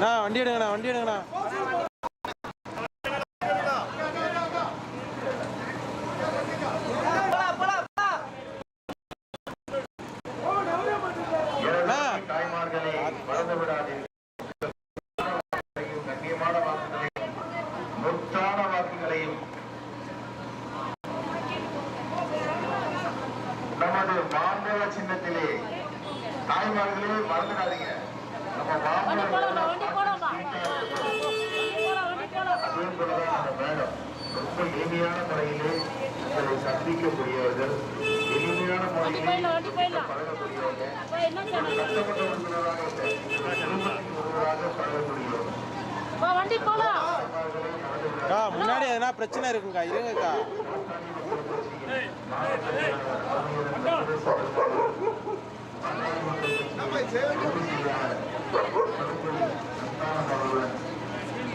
வண்டி எடுங்கண்ணா. தாய்மார்களே, மறந்து விடாதீர்கள். கண்ணியமான வாக்குகளையும் முத்தான வாக்குகளையும் நமது மாம்பழ சின்னத்திலே தாய்மார்களே மறந்துடாதீங்க. நம்ம மாம்பழ அதே போலதான் அந்த மேடம் ரொம்ப எளிமையான முறையிலே உங்களை சந்திக்கக்கூடியவர்கள், எளிமையான முறையிலே பழகக்கூடியவங்க, சட்டமன்ற உறுப்பினராக ஒருவராக பழகக்கூடியவங்க. அக்கா முன்னாடி எதனா பிரச்சனை இருக்குங்கக்கா, இருங்கக்கா.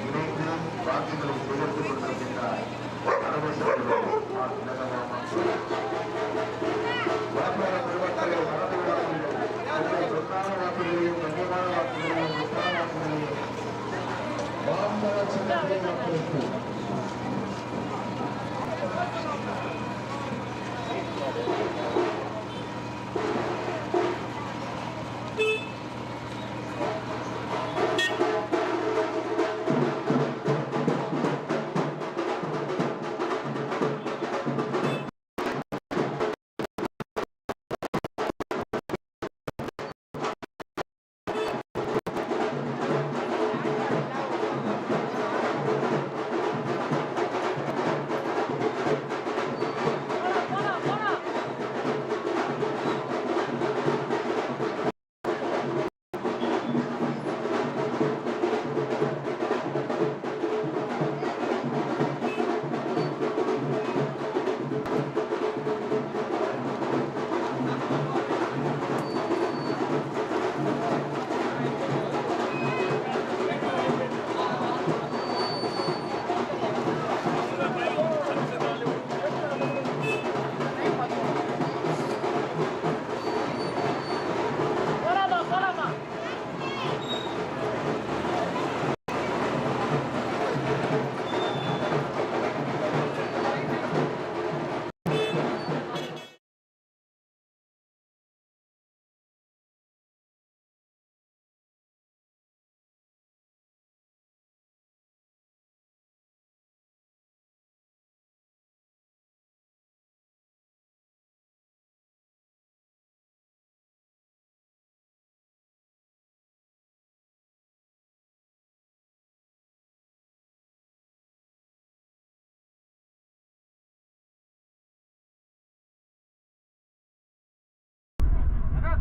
இணைந்து வாக்குகளை சேர்த்துக் கொண்டிருக்கின்றார். வாக்குகளையும் கண்ணியமான வாக்குகளையும் முத்தான வாக்குகளையும் வாமர சின்னத்தை மக்களுக்கு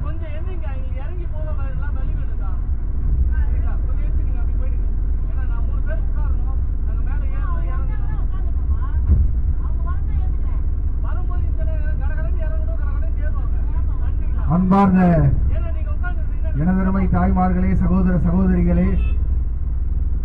கொஞ்சம் எந்திங்க, இங்க இறங்கி போக எல்லாம் வழி வேணுதான். கொஞ்சம் எந்திரிச்சு நீங்க அப்படி போயிடுங்க. ஏன்னா நான் 3 பேர் உட்காரணும், நாங்க மேல இறங்கணும். வரும்போது கடகடன்னு இறங்கணும், கடகடன்னு ஏறுவாங்க. அன்பார்ந்த ஏன்னா நீங்க உட்கார்ந்து எனதருமை தாய்மார்களே, சகோதர சகோதரிகளே,